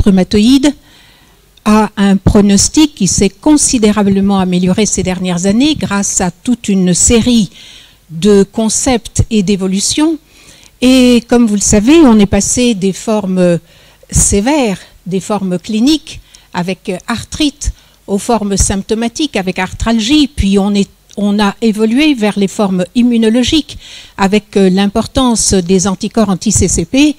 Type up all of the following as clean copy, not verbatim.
rhumatoïde a un pronostic qui s'est considérablement amélioré ces dernières années grâce à toute une série de concepts et d'évolutions. Et comme vous le savez, on est passé des formes sévères, des formes cliniques avec arthrite, aux formes symptomatiques avec arthralgie, puis on a évolué vers les formes immunologiques avec l'importance des anticorps anti-CCP.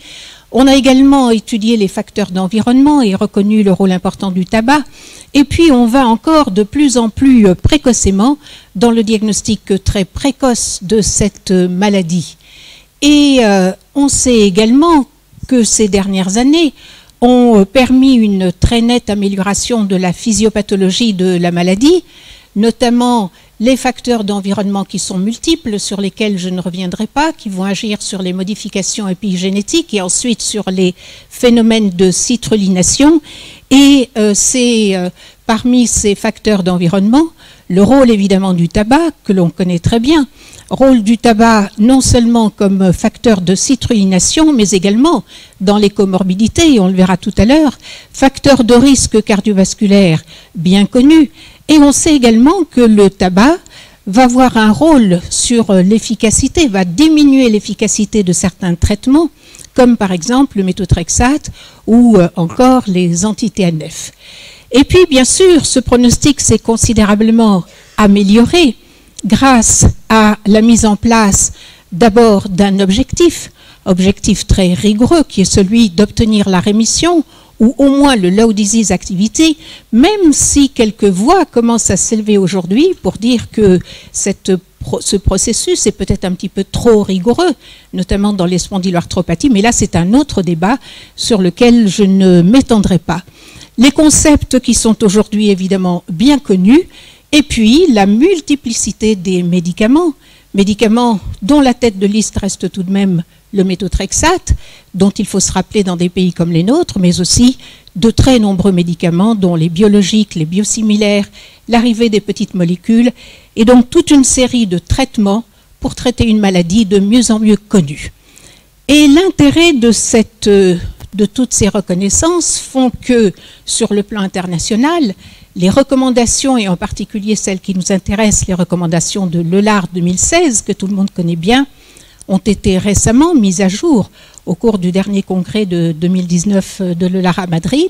On a également étudié les facteurs d'environnement et reconnu le rôle important du tabac. Et puis on va encore de plus en plus précocement dans le diagnostic très précoce de cette maladie. Et on sait également que ces dernières années ont permis une très nette amélioration de la physiopathologie de la maladie, notamment les facteurs d'environnement qui sont multiples, sur lesquels je ne reviendrai pas, qui vont agir sur les modifications épigénétiques et ensuite sur les phénomènes de citrulination. Et parmi ces facteurs d'environnement, le rôle évidemment du tabac, que l'on connaît très bien, rôle du tabac non seulement comme facteur de citrulination, mais également dans les comorbidités, et on le verra tout à l'heure, facteur de risque cardiovasculaire bien connu. Et on sait également que le tabac va avoir un rôle sur l'efficacité, va diminuer l'efficacité de certains traitements, comme par exemple le méthotrexate ou encore les anti-TNF. Et puis, bien sûr, ce pronostic s'est considérablement amélioré grâce à la mise en place d'abord d'un objectif très rigoureux, qui est celui d'obtenir la rémission, ou au moins le low disease activity, même si quelques voix commencent à s'élever aujourd'hui pour dire que ce processus est peut-être un petit peu trop rigoureux, notamment dans les spondyloarthropathies, mais là c'est un autre débat sur lequel je ne m'étendrai pas. Les concepts qui sont aujourd'hui évidemment bien connus, et puis la multiplicité des médicaments dont la tête de liste reste tout de même le méthotrexate, dont il faut se rappeler dans des pays comme les nôtres, mais aussi de très nombreux médicaments, dont les biologiques, les biosimilaires, l'arrivée des petites molécules, et donc toute une série de traitements pour traiter une maladie de mieux en mieux connue. Et l'intérêt de toutes ces reconnaissances font que, sur le plan international, les recommandations, et en particulier celles qui nous intéressent, les recommandations de l'EULAR 2016, que tout le monde connaît bien, ont été récemment mises à jour au cours du dernier congrès de 2019 de l'EULAR à Madrid.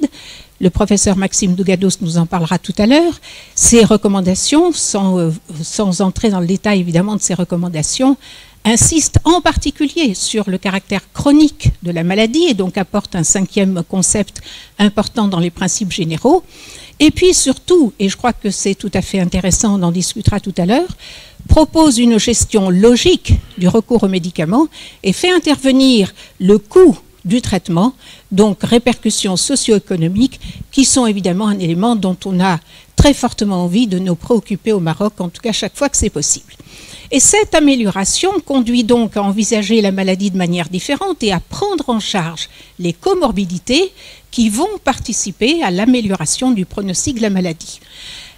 Le professeur Maxime Dougados nous en parlera tout à l'heure. Ces recommandations, sans entrer dans le détail évidemment de ces recommandations, insistent en particulier sur le caractère chronique de la maladie et donc apportent un cinquième concept important dans les principes généraux. Et puis surtout, et je crois que c'est tout à fait intéressant, on en discutera tout à l'heure, propose une gestion logique du recours aux médicaments et fait intervenir le coût du traitement, donc répercussions socio-économiques, qui sont évidemment un élément dont on a très fortement envie de nous préoccuper au Maroc, en tout cas chaque fois que c'est possible. Et cette amélioration conduit donc à envisager la maladie de manière différente et à prendre en charge les comorbidités qui vont participer à l'amélioration du pronostic de la maladie.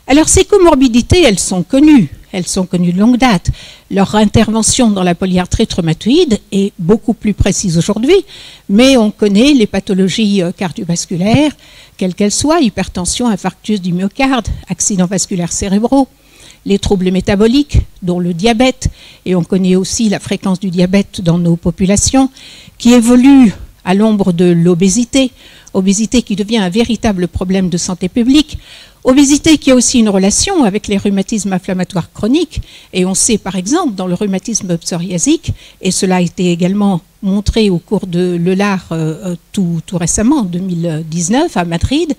Alors ces comorbidités, elles sont connues de longue date. Leur intervention dans la polyarthrite rhumatoïde est beaucoup plus précise aujourd'hui, mais on connaît les pathologies cardiovasculaires, quelles qu'elles soient, hypertension, infarctus du myocarde, accidents vasculaires cérébraux, les troubles métaboliques, dont le diabète, et on connaît aussi la fréquence du diabète dans nos populations, qui évolue à l'ombre de l'obésité, obésité qui devient un véritable problème de santé publique, obésité qui a aussi une relation avec les rhumatismes inflammatoires chroniques, et on sait par exemple dans le rhumatisme psoriasique, et cela a été également montré au cours de l'EULAR tout récemment, en 2019 à Madrid,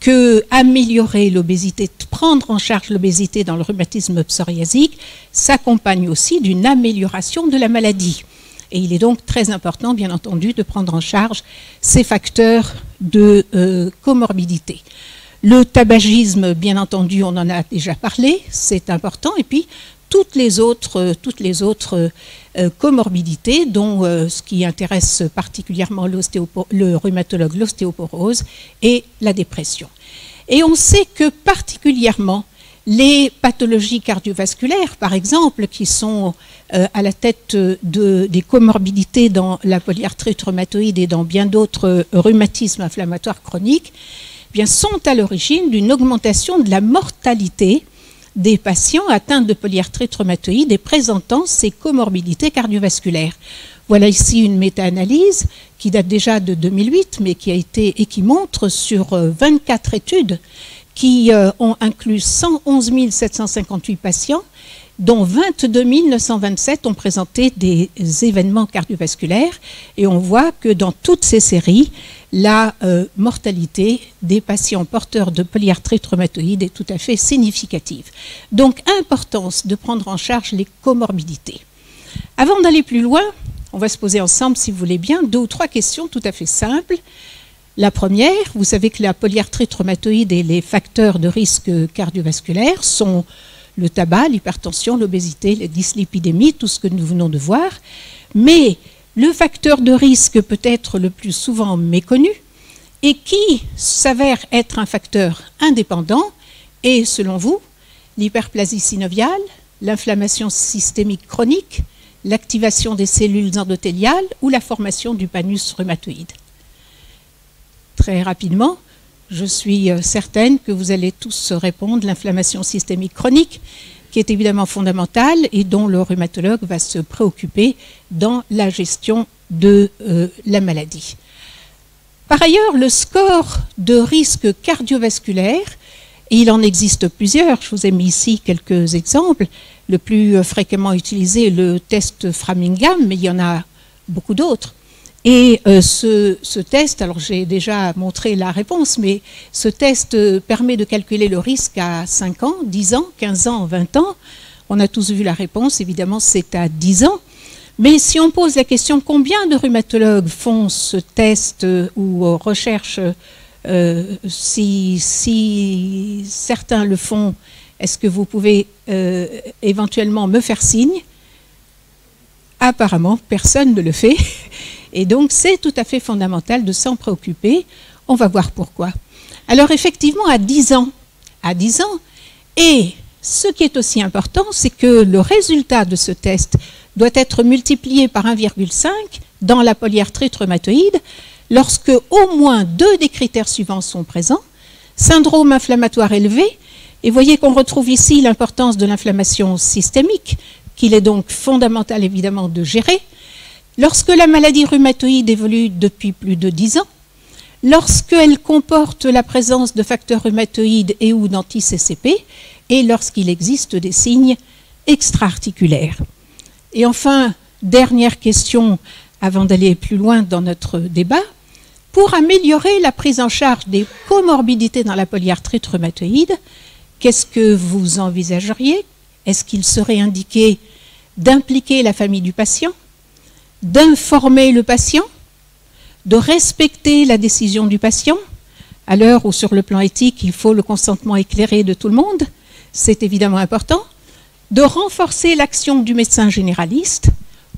que améliorer l'obésité, prendre en charge l'obésité dans le rhumatisme psoriasique, s'accompagne aussi d'une amélioration de la maladie. Et il est donc très important, bien entendu, de prendre en charge ces facteurs de comorbidité. Le tabagisme, bien entendu, on en a déjà parlé, c'est important. Et puis, toutes les autres comorbidités, dont ce qui intéresse particulièrement le rhumatologue, l'ostéoporose et la dépression. Et on sait que particulièrement Les pathologies cardiovasculaires, par exemple, qui sont à la tête des comorbidités dans la polyarthrite rhumatoïde et dans bien d'autres rhumatismes inflammatoires chroniques, eh bien, sont à l'origine d'une augmentation de la mortalité des patients atteints de polyarthrite rhumatoïde et présentant ces comorbidités cardiovasculaires. Voilà ici une méta-analyse qui date déjà de 2008, mais qui a été et qui montre sur 24 études qui ont inclus 111 758 patients, dont 22 927 ont présenté des événements cardiovasculaires. Et on voit que dans toutes ces séries, la mortalité des patients porteurs de polyarthrite rhumatoïde est tout à fait significative. Donc, importance de prendre en charge les comorbidités. Avant d'aller plus loin, on va se poser ensemble, si vous voulez bien, 2 ou 3 questions tout à fait simples. La première, vous savez que la polyarthrite rhumatoïde et les facteurs de risque cardiovasculaire sont le tabac, l'hypertension, l'obésité, la dyslipidémie, tout ce que nous venons de voir. Mais le facteur de risque peut être le plus souvent méconnu et qui s'avère être un facteur indépendant est, selon vous, l'hyperplasie synoviale, l'inflammation systémique chronique, l'activation des cellules endothéliales ou la formation du panus rhumatoïde. Très rapidement, je suis certaine que vous allez tous répondre l'inflammation systémique chronique, qui est évidemment fondamentale et dont le rhumatologue va se préoccuper dans la gestion de la maladie. Par ailleurs, le score de risque cardiovasculaire, et il en existe plusieurs, je vous ai mis ici quelques exemples, le plus fréquemment utilisé est le test Framingham, mais il y en a beaucoup d'autres. Et ce test, alors j'ai déjà montré la réponse, mais ce test permet de calculer le risque à 5 ans, 10 ans, 15 ans, 20 ans. On a tous vu la réponse, évidemment c'est à 10 ans. Mais si on pose la question combien de rhumatologues font ce test ou recherchent, si certains le font, est-ce que vous pouvez éventuellement me faire signe? Apparemment, personne ne le fait. Et donc, c'est tout à fait fondamental de s'en préoccuper. On va voir pourquoi. Alors, effectivement, à 10 ans, et ce qui est aussi important, c'est que le résultat de ce test doit être multiplié par 1,5 dans la polyarthrite rhumatoïde lorsque au moins 2 des critères suivants sont présents. Syndrome inflammatoire élevé, et voyez qu'on retrouve ici l'importance de l'inflammation systémique, qu'il est donc fondamental évidemment de gérer. Lorsque la maladie rhumatoïde évolue depuis plus de 10 ans, lorsqu'elle comporte la présence de facteurs rhumatoïdes et ou d'anti-CCP, et lorsqu'il existe des signes extra-articulaires. Et enfin, dernière question avant d'aller plus loin dans notre débat, pour améliorer la prise en charge des comorbidités dans la polyarthrite rhumatoïde, qu'est-ce que vous envisageriez? Est-ce qu'il serait indiqué d'impliquer la famille du patient, d'informer le patient, de respecter la décision du patient, à l'heure où sur le plan éthique, il faut le consentement éclairé de tout le monde, c'est évidemment important, de renforcer l'action du médecin généraliste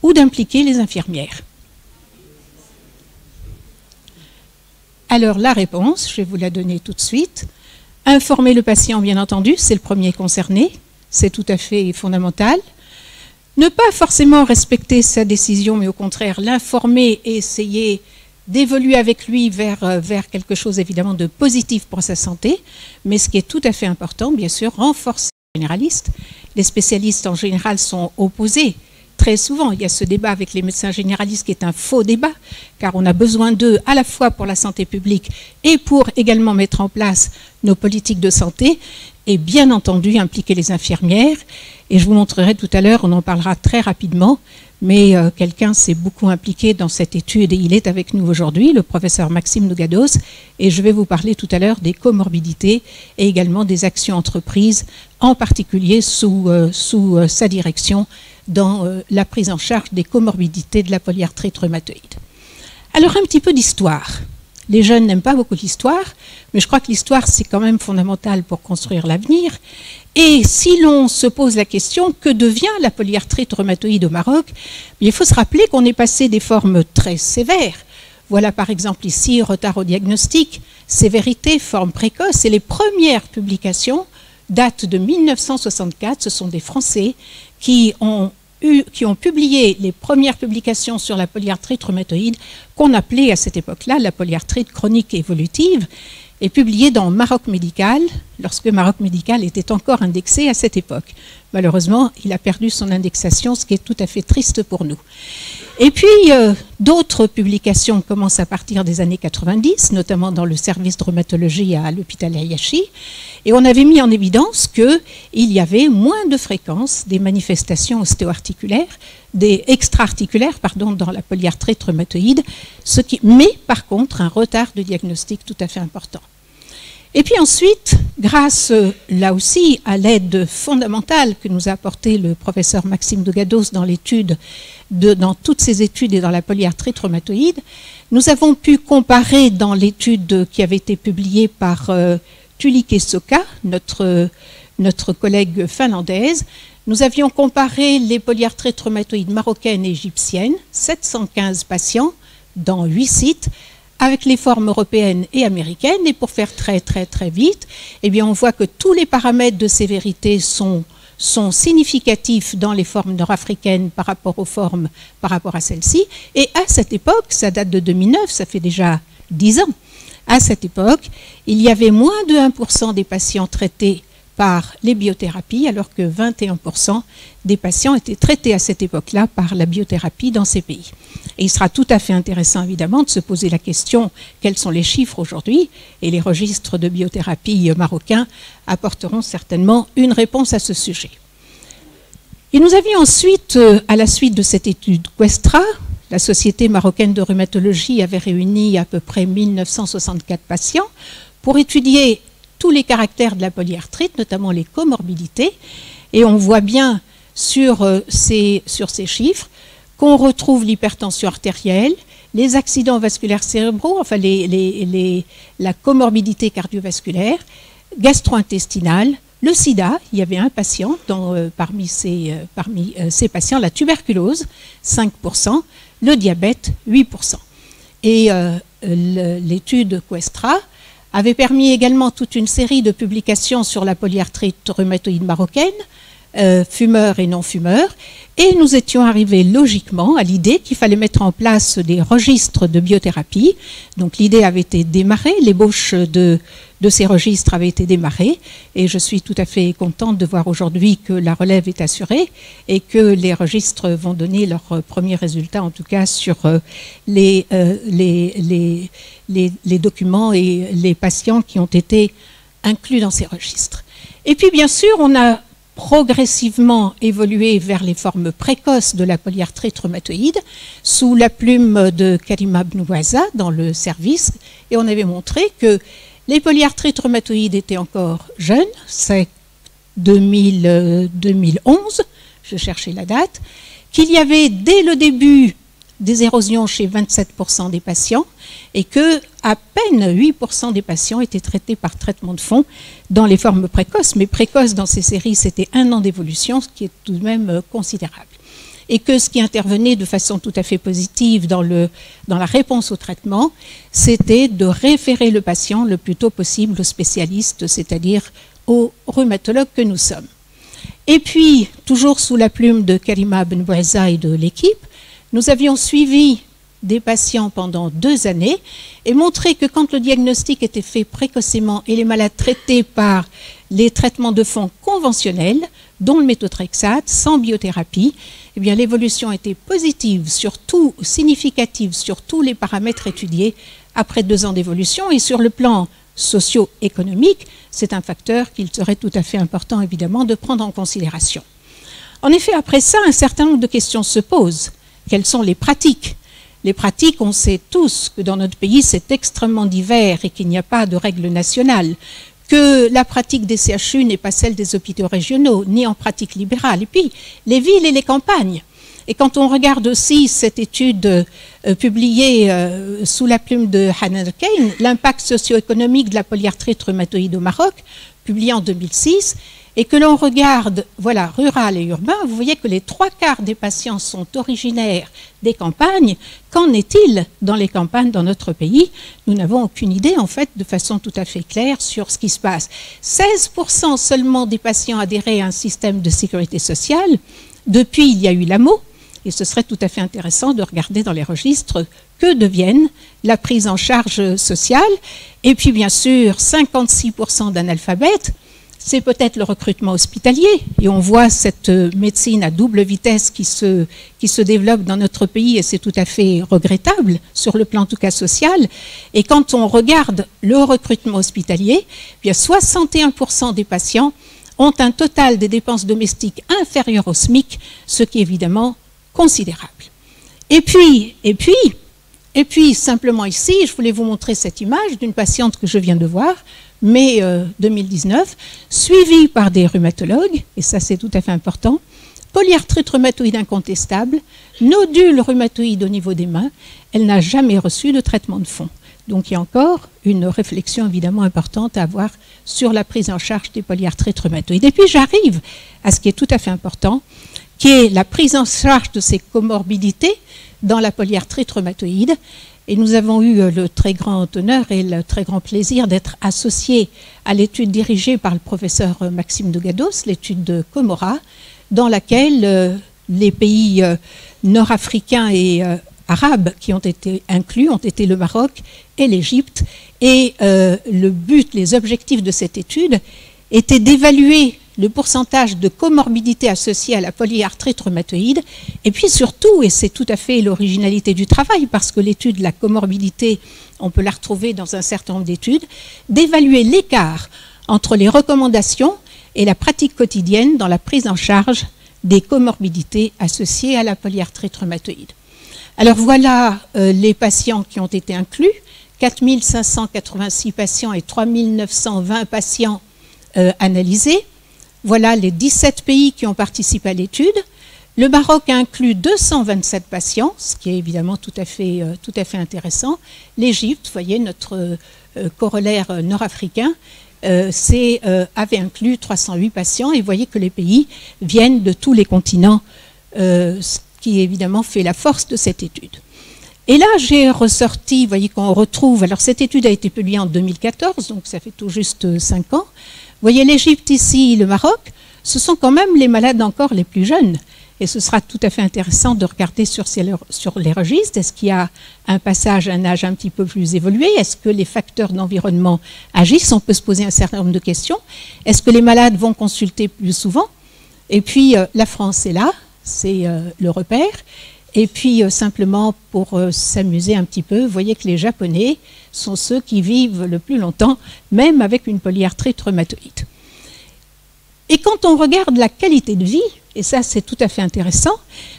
ou d'impliquer les infirmières. Alors la réponse, je vais vous la donner tout de suite. Informer le patient, bien entendu, c'est le premier concerné, c'est tout à fait fondamental. Ne pas forcément respecter sa décision, mais au contraire l'informer et essayer d'évoluer avec lui vers quelque chose évidemment de positif pour sa santé. Mais ce qui est tout à fait important, bien sûr, renforcer les généralistes. Les spécialistes en général sont opposés. Très souvent, il y a ce débat avec les médecins généralistes qui est un faux débat, car on a besoin d'eux à la fois pour la santé publique et pour également mettre en place nos politiques de santé et bien entendu impliquer les infirmières. Et je vous montrerai tout à l'heure, on en parlera très rapidement, mais quelqu'un s'est beaucoup impliqué dans cette étude et il est avec nous aujourd'hui, le professeur Maxime Nougados, et je vais vous parler tout à l'heure des comorbidités et également des actions entreprises, en particulier sous sa direction dans la prise en charge des comorbidités de la polyarthrite rhumatoïde. Alors un petit peu d'histoire. Les jeunes n'aiment pas beaucoup l'histoire, mais je crois que l'histoire c'est quand même fondamental pour construire l'avenir. Et si l'on se pose la question, que devient la polyarthrite rhumatoïde au Maroc? Il faut se rappeler qu'on est passé des formes très sévères. Voilà par exemple ici, retard au diagnostic, sévérité, forme précoce, et les premières publications date de 1964. Ce sont des Français qui ont publié les premières publications sur la polyarthrite rhumatoïde, qu'on appelait à cette époque-là la polyarthrite chronique évolutive, et publié dans Maroc Médical, lorsque Maroc Médical était encore indexé à cette époque. Malheureusement, il a perdu son indexation, ce qui est tout à fait triste pour nous. Et puis, d'autres publications commencent à partir des années 90, notamment dans le service de rhumatologie à l'hôpital Ayashi, et on avait mis en évidence qu'il y avait moins de fréquence des manifestations ostéo-articulaires, des extra-articulaires, pardon, dans la polyarthrite rhumatoïde, mais par contre un retard de diagnostic tout à fait important. Et puis ensuite, grâce là aussi à l'aide fondamentale que nous a apportée le professeur Maxime Dougados dans toutes ses études et dans la polyarthrite rhumatoïde, nous avons pu comparer dans l'étude qui avait été publiée par Tulikki Soka, notre collègue finlandaise, nous avions comparé les polyarthrites rhumatoïdes marocaines et égyptiennes, 715 patients dans 8 sites, avec les formes européennes et américaines. Et pour faire très vite, eh bien on voit que tous les paramètres de sévérité sont significatifs dans les formes nord-africaines par rapport aux formes, par rapport à celles-ci. Et à cette époque, ça date de 2009, ça fait déjà 10 ans, à cette époque, il y avait moins de 1% des patients traités par les biothérapies, alors que 21% des patients étaient traités à cette époque-là par la biothérapie dans ces pays. Et il sera tout à fait intéressant, évidemment, de se poser la question quels sont les chiffres aujourd'hui, et les registres de biothérapie marocains apporteront certainement une réponse à ce sujet. Et nous avions ensuite, à la suite de cette étude Questra, la Société marocaine de rhumatologie avait réuni à peu près 1964 patients pour étudier tous les caractères de la polyarthrite, notamment les comorbidités, et on voit bien sur ces chiffres qu'on retrouve l'hypertension artérielle, les accidents vasculaires cérébraux, enfin la comorbidité cardiovasculaire, gastro-intestinale, le sida. Il y avait un patient parmi ces patients, la tuberculose, 5%, le diabète, 8%. Et l'étude Questra avait permis également toute une série de publications sur la polyarthrite rhumatoïde marocaine, fumeurs et non-fumeurs, et nous étions arrivés logiquement à l'idée qu'il fallait mettre en place des registres de biothérapie. Donc l'idée avait été démarrée, l'ébauche de ces registres avait été démarrée, et je suis tout à fait contente de voir aujourd'hui que la relève est assurée et que les registres vont donner leurs premiers résultats, en tout cas sur les documents et les patients qui ont été inclus dans ces registres. Et puis bien sûr, on a progressivement évolué vers les formes précoces de la polyarthrite rhumatoïde sous la plume de Karima Bnouaza dans le service, et on avait montré que les polyarthrites rhumatoïdes étaient encore jeunes, c'est 2011, je cherchais la date, qu'il y avait dès le début des érosions chez 27% des patients et que à peine 8% des patients étaient traités par traitement de fond dans les formes précoces. Mais précoces dans ces séries, c'était 1 an d'évolution, ce qui est tout de même considérable. Et que ce qui intervenait de façon tout à fait positive dans la réponse au traitement, c'était de référer le patient le plus tôt possible au spécialiste, c'est-à-dire au rhumatologue que nous sommes. Et puis, toujours sous la plume de Karima Bnouaza et de l'équipe, nous avions suivi des patients pendant 2 années et montré que quand le diagnostic était fait précocement et les malades traités par les traitements de fond conventionnels, dont le méthotrexate, sans biothérapie, eh bien l'évolution était positive, surtout significative sur tous les paramètres étudiés après 2 ans d'évolution. Et sur le plan socio-économique, c'est un facteur qu'il serait tout à fait important évidemment de prendre en considération. En effet, après ça, un certain nombre de questions se posent. Quelles sont les pratiques? Les pratiques, on sait tous que dans notre pays, c'est extrêmement divers et qu'il n'y a pas de règle nationale, que la pratique des CHU n'est pas celle des hôpitaux régionaux, ni en pratique libérale. Et puis, les villes et les campagnes. Et quand on regarde aussi cette étude publiée sous la plume de Hanan Kane, l'impact socio-économique de la polyarthrite rhumatoïde au Maroc, publiée en 2006, et que l'on regarde, voilà, rural et urbain, vous voyez que les 3/4 des patients sont originaires des campagnes. Qu'en est-il dans les campagnes dans notre pays? Nous n'avons aucune idée, en fait, de façon tout à fait claire sur ce qui se passe. 16% seulement des patients adhéraient à un système de sécurité sociale. Depuis, il y a eu l'AMO, et ce serait tout à fait intéressant de regarder dans les registres que deviennent la prise en charge sociale. Et puis, bien sûr, 56% d'analphabètes. C'est peut-être le recrutement hospitalier, et on voit cette médecine à double vitesse qui se développe dans notre pays, et c'est tout à fait regrettable sur le plan en tout cas social. Et quand on regarde le recrutement hospitalier, bien 61% des patients ont un total des dépenses domestiques inférieur au SMIC, ce qui est évidemment considérable. Et puis, simplement ici, je voulais vous montrer cette image d'une patiente que je viens de voir, mai 2019, suivie par des rhumatologues, et ça c'est tout à fait important, polyarthrite rhumatoïde incontestable, nodule rhumatoïde au niveau des mains, elle n'a jamais reçu de traitement de fond. Donc il y a encore une réflexion évidemment importante à avoir sur la prise en charge des polyarthrites rhumatoïdes. Et puis j'arrive à ce qui est tout à fait important, qui est la prise en charge de ces comorbidités dans la polyarthrite rhumatoïde. Et nous avons eu le très grand honneur et le très grand plaisir d'être associés à l'étude dirigée par le professeur Maxime Dougados, l'étude de Comora, dans laquelle les pays nord-africains et arabes qui ont été inclus ont été le Maroc et l'Égypte. Et le but, les objectifs de cette étude étaient d'évaluer le pourcentage de comorbidité associée à la polyarthrite rhumatoïde, et puis surtout, et c'est tout à fait l'originalité du travail, parce que l'étude de la comorbidité, on peut la retrouver dans un certain nombre d'études, d'évaluer l'écart entre les recommandations et la pratique quotidienne dans la prise en charge des comorbidités associées à la polyarthrite rhumatoïde. Alors voilà les patients qui ont été inclus, 4586 patients et 3920 patients analysés. Voilà les 17 pays qui ont participé à l'étude. Le Maroc a inclus 227 patients, ce qui est évidemment tout à fait intéressant. L'Égypte, vous voyez, notre corollaire nord-africain, avait inclus 308 patients. Et vous voyez que les pays viennent de tous les continents, ce qui évidemment fait la force de cette étude. Et là, j'ai ressorti, vous voyez qu'on retrouve, alors cette étude a été publiée en 2014, donc ça fait tout juste 5 ans. Vous voyez l'Égypte ici, le Maroc, ce sont quand même les malades encore les plus jeunes. Et ce sera tout à fait intéressant de regarder sur les registres. Est-ce qu'il y a un passage à un âge un petit peu plus évolué? Est-ce que les facteurs d'environnement agissent? On peut se poser un certain nombre de questions. Est-ce que les malades vont consulter plus souvent? Et puis, la France est là, c'est le repère. Et puis, simplement pour s'amuser un petit peu, vous voyez que les Japonais sont ceux qui vivent le plus longtemps, même avec une polyarthrite rhumatoïde. Et quand on regarde la qualité de vie, et ça c'est tout à fait intéressant,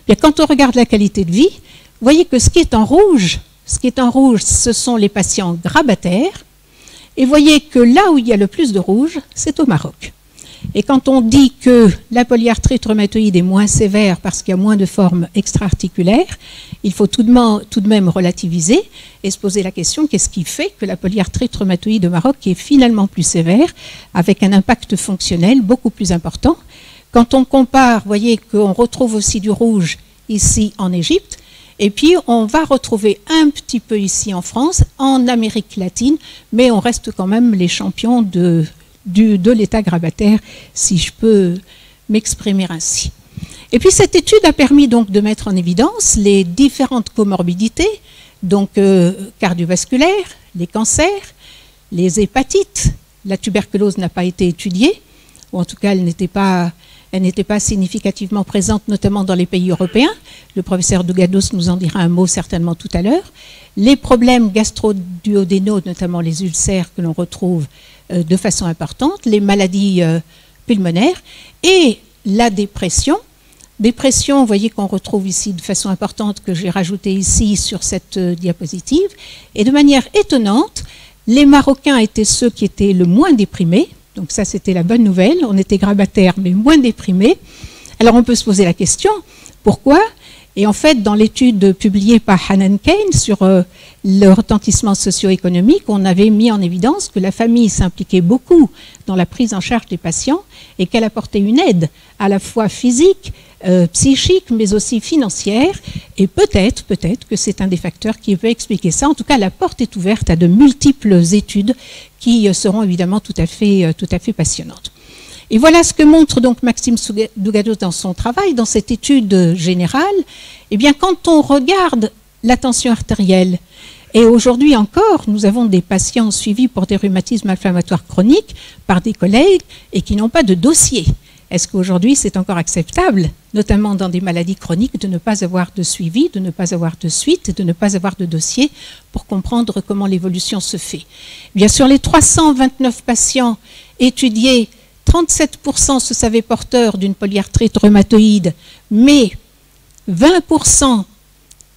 bien, quand on regarde la qualité de vie, vous voyez que ce qui est en rouge, ce sont les patients grabataires, et vous voyez que là où il y a le plus de rouge, c'est au Maroc. Et quand on dit que la polyarthrite rhumatoïde est moins sévère parce qu'il y a moins de formes extra-articulaires, il faut tout de même relativiser et se poser la question, qu'est-ce qui fait que la polyarthrite rhumatoïde au Maroc est finalement plus sévère, avec un impact fonctionnel beaucoup plus important? Quand on compare, vous voyez qu'on retrouve aussi du rouge ici en Égypte, et puis on va retrouver un petit peu ici en France, en Amérique latine, mais on reste quand même les champions de l'état grabataire, si je peux m'exprimer ainsi. Et puis cette étude a permis donc de mettre en évidence les différentes comorbidités, donc cardiovasculaires, les cancers, les hépatites. La tuberculose n'a pas été étudiée, ou en tout cas elle n'était pas significativement présente, notamment dans les pays européens. Le professeur Dougados nous en dira un mot certainement tout à l'heure. Les problèmes gastro-duodénaux, notamment les ulcères que l'on retrouve de façon importante, les maladies pulmonaires et la dépression. Dépression, vous voyez qu'on retrouve ici de façon importante, que j'ai rajouté ici sur cette diapositive. Et de manière étonnante, les Marocains étaient ceux qui étaient le moins déprimés. Donc ça, c'était la bonne nouvelle. On était grabataires, mais moins déprimés. Alors on peut se poser la question, pourquoi? Et en fait, dans l'étude publiée par Hanan Kane sur le retentissement socio-économique, on avait mis en évidence que la famille s'impliquait beaucoup dans la prise en charge des patients et qu'elle apportait une aide à la fois physique, psychique, mais aussi financière. Et peut-être que c'est un des facteurs qui peut expliquer ça. En tout cas, la porte est ouverte à de multiples études qui seront évidemment tout à fait passionnantes. Et voilà ce que montre donc Maxime Dougados dans son travail, dans cette étude générale. Eh bien, quand on regarde la tension artérielle, et aujourd'hui encore, nous avons des patients suivis pour des rhumatismes inflammatoires chroniques par des collègues et qui n'ont pas de dossier. Est-ce qu'aujourd'hui, c'est encore acceptable, notamment dans des maladies chroniques, de ne pas avoir de suivi, de ne pas avoir de suite, de ne pas avoir de dossier pour comprendre comment l'évolution se fait? Bien, sur les 329 patients étudiés, 37% se savaient porteurs d'une polyarthrite rhumatoïde, mais 20%, vous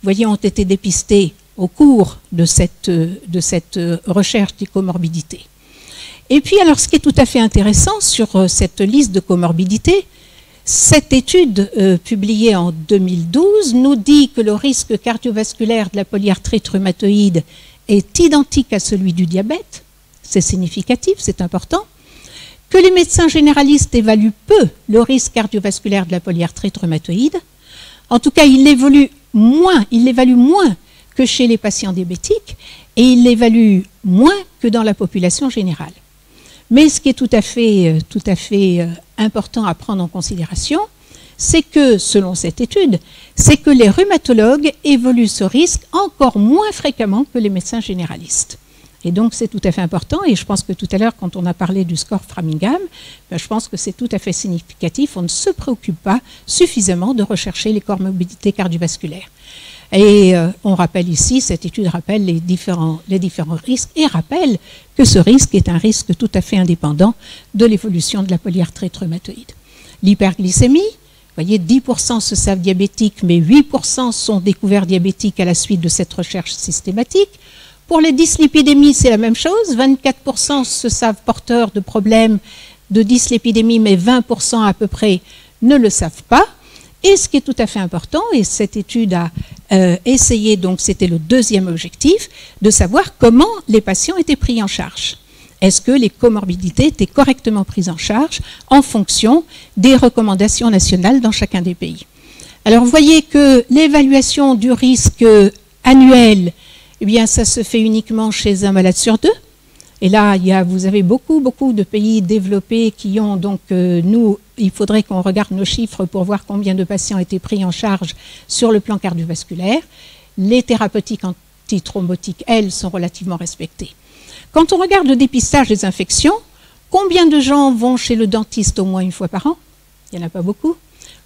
voyez, ont été dépistés au cours de cette recherche des comorbidités. Et puis, alors, ce qui est tout à fait intéressant sur cette liste de comorbidités, cette étude publiée en 2012 nous dit que le risque cardiovasculaire de la polyarthrite rhumatoïde est identique à celui du diabète. C'est significatif, c'est important. Que les médecins généralistes évaluent peu le risque cardiovasculaire de la polyarthrite rhumatoïde. En tout cas, il l'évalue moins que chez les patients diabétiques et il l'évalue moins que dans la population générale. Mais ce qui est tout à fait important à prendre en considération, c'est que, selon cette étude, c'est que les rhumatologues évoluent ce risque encore moins fréquemment que les médecins généralistes. Et donc, c'est tout à fait important. Et je pense que tout à l'heure, quand on a parlé du score Framingham, je pense que c'est tout à fait significatif. On ne se préoccupe pas suffisamment de rechercher les comorbidités cardiovasculaires. Et on rappelle ici, cette étude rappelle les différents risques et rappelle que ce risque est un risque tout à fait indépendant de l'évolution de la polyarthrite rhumatoïde. L'hyperglycémie, vous voyez, 10% se savent diabétiques, mais 8% sont découverts diabétiques à la suite de cette recherche systématique. Pour les dyslipidémies, c'est la même chose. 24% se savent porteurs de problèmes de dyslipidémie, mais 20% à peu près ne le savent pas. Et ce qui est tout à fait important, et cette étude a essayé, donc c'était le deuxième objectif, de savoir comment les patients étaient pris en charge. Est-ce que les comorbidités étaient correctement prises en charge en fonction des recommandations nationales dans chacun des pays? Alors, vous voyez que l'évaluation du risque annuel, eh bien, ça se fait uniquement chez un malade sur deux. Et là, vous avez beaucoup de pays développés qui ont donc, nous, il faudrait qu'on regarde nos chiffres pour voir combien de patients étaient pris en charge sur le plan cardiovasculaire. Les thérapeutiques antithrombotiques, elles, sont relativement respectées. Quand on regarde le dépistage des infections, combien de gens vont chez le dentiste au moins une fois par an? Il n'y en a pas beaucoup.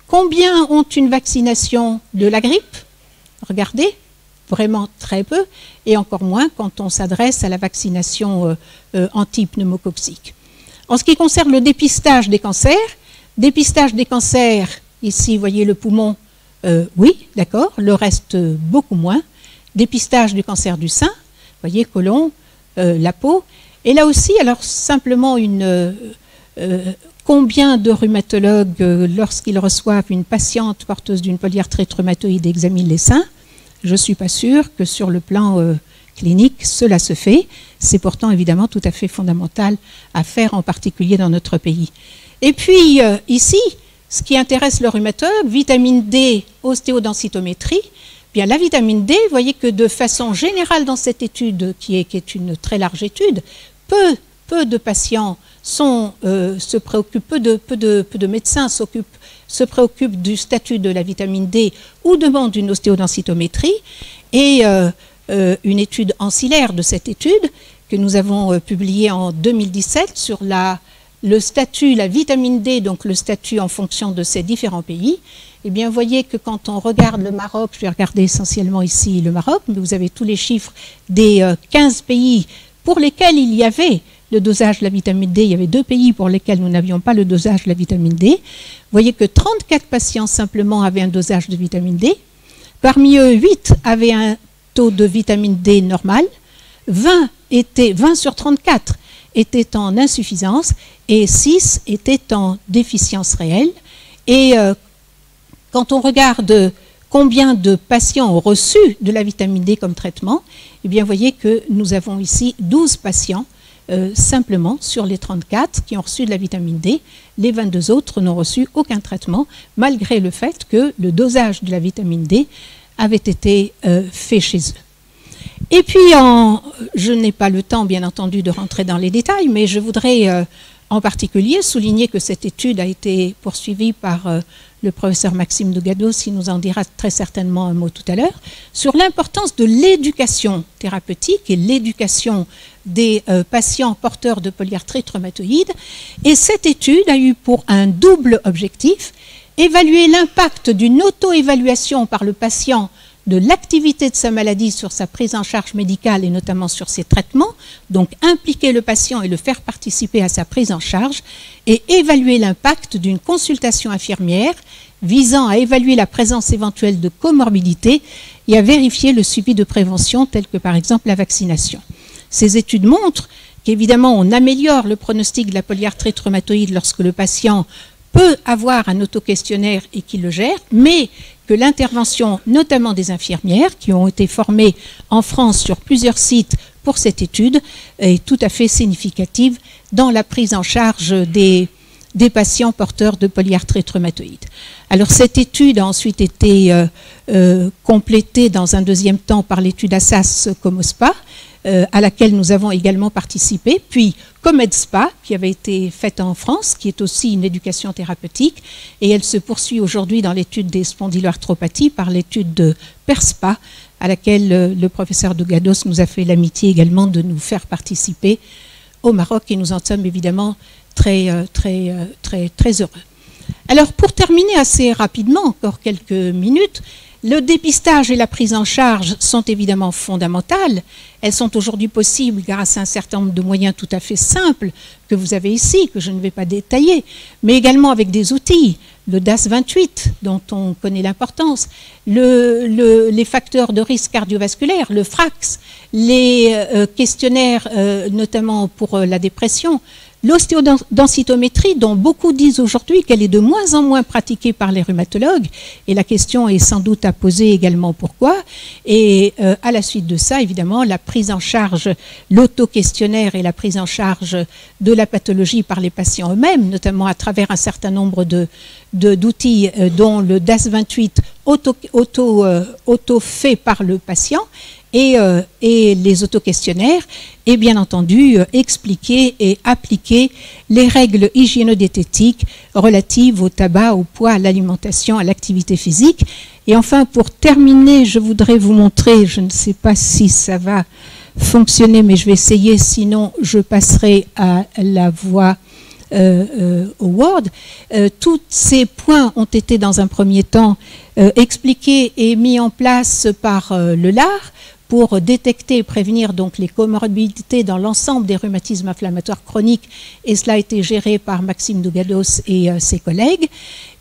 Combien ont une vaccination de la grippe? Regardez. Vraiment très peu, et encore moins quand on s'adresse à la vaccination anti-pneumococcique. En ce qui concerne le dépistage des cancers, ici, vous voyez le poumon, oui, d'accord, le reste, beaucoup moins. Dépistage du cancer du sein, vous voyez, côlon, la peau, et là aussi, alors simplement combien de rhumatologues, lorsqu'ils reçoivent une patiente porteuse d'une polyarthrite rhumatoïde, examinent les seins? Je ne suis pas sûre que sur le plan clinique, cela se fait. C'est pourtant évidemment tout à fait fondamental à faire, en particulier dans notre pays. Et puis ici, ce qui intéresse le rhumatologue, vitamine D, ostéodensitométrie. Bien, la vitamine D, vous voyez que de façon générale dans cette étude, qui est une très large étude, peu de patients se préoccupent, peu de médecins se préoccupent du statut de la vitamine D ou demandent une ostéodensitométrie. Et une étude ancillaire de cette étude que nous avons publiée en 2017 sur le statut, la vitamine D, donc le statut en fonction de ces différents pays. Eh bien, vous voyez que quand on regarde le Maroc, je vais regarder essentiellement ici le Maroc, mais vous avez tous les chiffres des 15 pays pour lesquels il y avait le dosage de la vitamine D. Il y avait 2 pays pour lesquels nous n'avions pas le dosage de la vitamine D. Vous voyez que 34 patients simplement avaient un dosage de vitamine D. Parmi eux, 8 avaient un taux de vitamine D normal. 20 sur 34 étaient en insuffisance et 6 étaient en déficience réelle. Et quand on regarde combien de patients ont reçu de la vitamine D comme traitement, eh bien, vous voyez que nous avons ici 12 patients simplement sur les 34 qui ont reçu de la vitamine D. Les 22 autres n'ont reçu aucun traitement, malgré le fait que le dosage de la vitamine D avait été fait chez eux. Et puis, je n'ai pas le temps, bien entendu, de rentrer dans les détails, mais je voudrais en particulier souligner que cette étude a été poursuivie par le professeur Maxime Dougados, qui nous en dira très certainement un mot tout à l'heure, sur l'importance de l'éducation thérapeutique et l'éducation des patients porteurs de polyarthrite rhumatoïde. Et cette étude a eu pour un double objectif: évaluer l'impact d'une auto-évaluation par le patient de l'activité de sa maladie sur sa prise en charge médicale et notamment sur ses traitements, donc impliquer le patient et le faire participer à sa prise en charge, et évaluer l'impact d'une consultation infirmière visant à évaluer la présence éventuelle de comorbidités et à vérifier le suivi de prévention tel que par exemple la vaccination. Ces études montrent qu'évidemment on améliore le pronostic de la polyarthrite rhumatoïde lorsque le patient peut avoir un autoquestionnaire et qu'il le gère, mais que l'intervention, notamment des infirmières, qui ont été formées en France sur plusieurs sites pour cette étude, est tout à fait significative dans la prise en charge des patients porteurs de polyarthrite rhumatoïde. Alors cette étude a ensuite été complétée dans un deuxième temps par l'étude Assas-Comospa, à laquelle nous avons également participé, puis ComedSpa, qui avait été faite en France, qui est aussi une éducation thérapeutique, et elle se poursuit aujourd'hui dans l'étude des spondyloarthropathies par l'étude de PERSPA, à laquelle le professeur Dougados nous a fait l'amitié également de nous faire participer au Maroc, et nous en sommes évidemment très heureux. Alors, pour terminer assez rapidement, encore quelques minutes, le dépistage et la prise en charge sont évidemment fondamentales. Elles sont aujourd'hui possibles grâce à un certain nombre de moyens tout à fait simples que vous avez ici, que je ne vais pas détailler, mais également avec des outils, le DAS28, dont on connaît l'importance, les facteurs de risque cardiovasculaire, le FRAX, les questionnaires notamment pour la dépression, l'ostéodensitométrie, dont beaucoup disent aujourd'hui qu'elle est de moins en moins pratiquée par les rhumatologues, et la question est sans doute à poser également pourquoi. Et à la suite de ça, évidemment, la prise en charge, l'auto-questionnaire et la prise en charge de la pathologie par les patients eux-mêmes, notamment à travers un certain nombre d'outils, dont le DAS28 auto-fait par le patient, et les autoquestionnaires, et bien entendu expliquer et appliquer les règles hygiéno-diététiques relatives au tabac, au poids, à l'alimentation, à l'activité physique. Et enfin, pour terminer, je voudrais vous montrer, je ne sais pas si ça va fonctionner, mais je vais essayer, sinon je passerai à la voie au Word. Tous ces points ont été dans un premier temps expliqués et mis en place par le LAR, pour détecter et prévenir donc les comorbidités dans l'ensemble des rhumatismes inflammatoires chroniques, et cela a été géré par Maxime Dougados et ses collègues.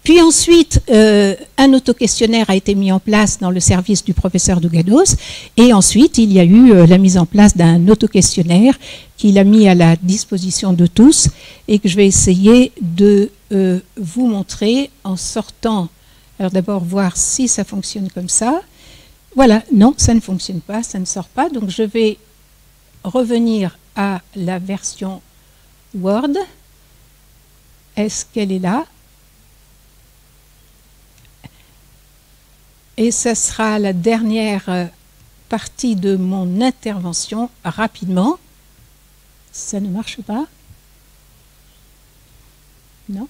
Puis ensuite, un autoquestionnaire a été mis en place dans le service du professeur Dougados, et ensuite il y a eu la mise en place d'un autoquestionnaire qu'il a mis à la disposition de tous, et que je vais essayer de vous montrer en sortant. Alors d'abord voir si ça fonctionne comme ça. Voilà, non, ça ne fonctionne pas, ça ne sort pas. Donc je vais revenir à la version Word. Est-ce qu'elle est là? Et ça sera la dernière partie de mon intervention, rapidement. Ça ne marche pas? Non?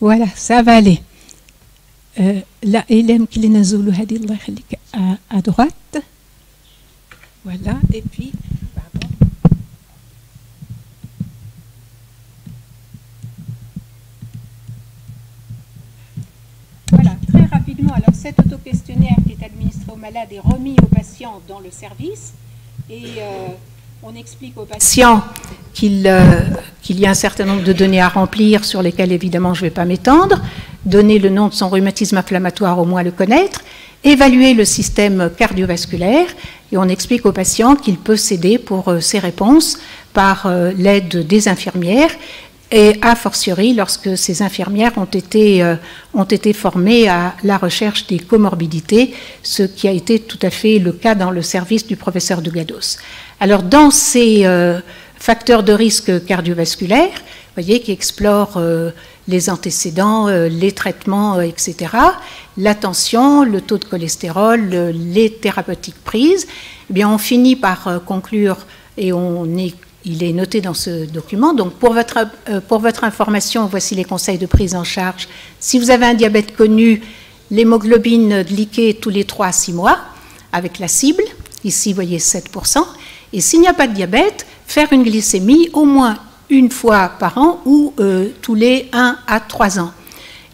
Voilà, ça va aller. Là, à droite. Voilà, et puis, pardon. Voilà, très rapidement. Alors, cet autoquestionnaire qui est administré aux malades est remis aux patients dans le service. Et on explique aux patients qu'il y a un certain nombre de données à remplir sur lesquelles, évidemment, je ne vais pas m'étendre. Donner le nom de son rhumatisme inflammatoire, au moins le connaître. évaluer le système cardiovasculaire, et on explique au patient qu'il peut s'aider pour ses réponses par l'aide des infirmières, et a fortiori lorsque ces infirmières ont été formées à la recherche des comorbidités, ce qui a été tout à fait le cas dans le service du professeur de Gados. Alors dans ces facteurs de risque cardiovasculaire, vous voyez, qui explorent les antécédents, les traitements, etc., la tension, le taux de cholestérol, les thérapeutiques prises, eh bien on finit par conclure, et il est noté dans ce document. Donc, pour votre information, voici les conseils de prise en charge. Si vous avez un diabète connu, l'hémoglobine glyquée tous les 3 à 6 mois, avec la cible, ici, vous voyez 7%. Et s'il n'y a pas de diabète, faire une glycémie au moins une fois par an ou tous les 1 à 3 ans.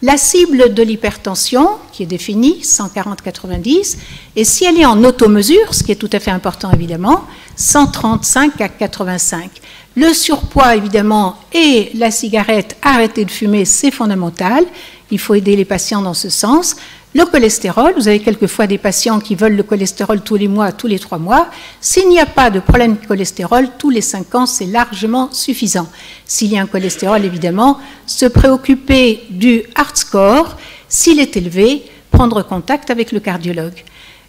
La cible de l'hypertension, qui est définie, 140-90, et si elle est en automesure, ce qui est tout à fait important évidemment, 135 à 85. Le surpoids évidemment et la cigarette, arrêter de fumer, c'est fondamental. Il faut aider les patients dans ce sens. Le cholestérol, vous avez quelquefois des patients qui veulent le cholestérol tous les mois, tous les 3 mois. S'il n'y a pas de problème de cholestérol, tous les 5 ans, c'est largement suffisant. S'il y a un cholestérol, évidemment, se préoccuper du heart score. S'il est élevé, prendre contact avec le cardiologue.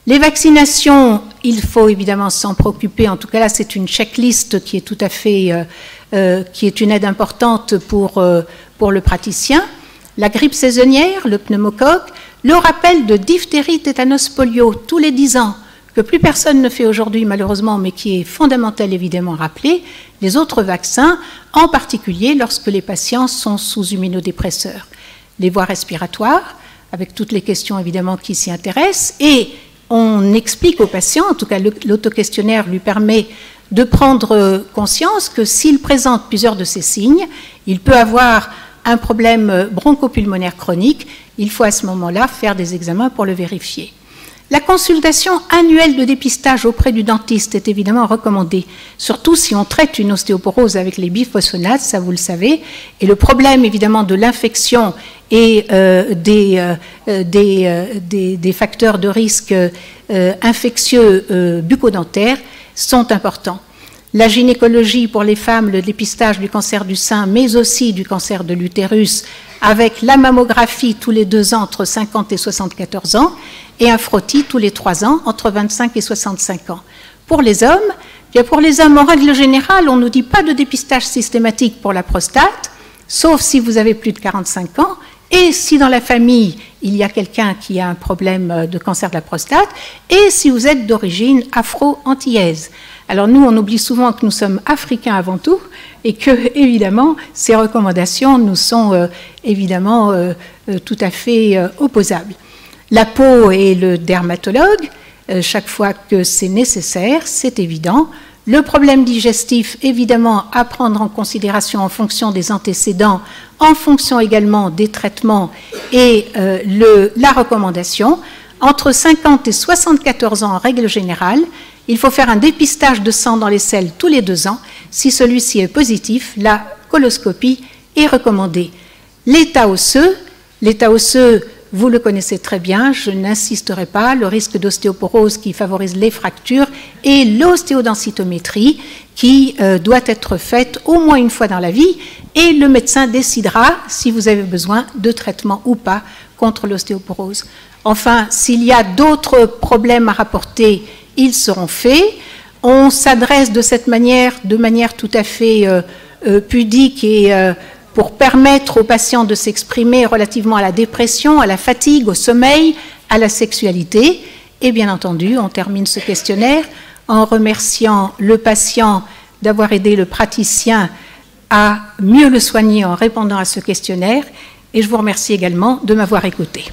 Les vaccinations, il faut évidemment s'en préoccuper. En tout cas, là, c'est une checklist qui est tout à fait, qui est une aide importante pour le praticien. La grippe saisonnière, le pneumocoque, le rappel de diphtérie, tétanos, polio tous les 10 ans, que plus personne ne fait aujourd'hui malheureusement, mais qui est fondamental évidemment à rappeler, les autres vaccins, en particulier lorsque les patients sont sous immunodépresseurs. Les voies respiratoires, avec toutes les questions évidemment qui s'y intéressent, et on explique aux patients, en tout cas l'autoquestionnaire lui permet de prendre conscience que s'il présente plusieurs de ces signes, il peut avoir un problème bronchopulmonaire chronique, il faut à ce moment-là faire des examens pour le vérifier. La consultation annuelle de dépistage auprès du dentiste est évidemment recommandée, surtout si on traite une ostéoporose avec les biphosphonates, ça vous le savez, et le problème évidemment de l'infection et des facteurs de risque infectieux bucco-dentaires sont importants. La gynécologie pour les femmes, le dépistage du cancer du sein, mais aussi du cancer de l'utérus, avec la mammographie tous les 2 ans entre 50 et 74 ans, et un frottis tous les 3 ans entre 25 et 65 ans. Pour les hommes, bien pour les hommes, en règle générale, on ne nous dit pas de dépistage systématique pour la prostate, sauf si vous avez plus de 45 ans, et si dans la famille, il y a quelqu'un qui a un problème de cancer de la prostate, et si vous êtes d'origine afro-antillaise. Alors nous, on oublie souvent que nous sommes africains avant tout et que, évidemment, ces recommandations nous sont évidemment tout à fait opposables. La peau et le dermatologue, chaque fois que c'est nécessaire, c'est évident. Le problème digestif, évidemment, à prendre en considération en fonction des antécédents, en fonction également des traitements et la recommandation. Entre 50 et 74 ans, en règle générale, il faut faire un dépistage de sang dans les selles tous les 2 ans. Si celui-ci est positif, la coloscopie est recommandée. L'état osseux, vous le connaissez très bien, je n'insisterai pas, le risque d'ostéoporose qui favorise les fractures et l'ostéodensitométrie qui doit être faite au moins une fois dans la vie et le médecin décidera si vous avez besoin de traitement ou pas contre l'ostéoporose. Enfin, s'il y a d'autres problèmes à rapporter, ils seront faits. On s'adresse de cette manière, de manière tout à fait pudique et pour permettre aux patients de s'exprimer relativement à la dépression, à la fatigue, au sommeil, à la sexualité. Et bien entendu, on termine ce questionnaire en remerciant le patient d'avoir aidé le praticien à mieux le soigner en répondant à ce questionnaire. Et je vous remercie également de m'avoir écouté.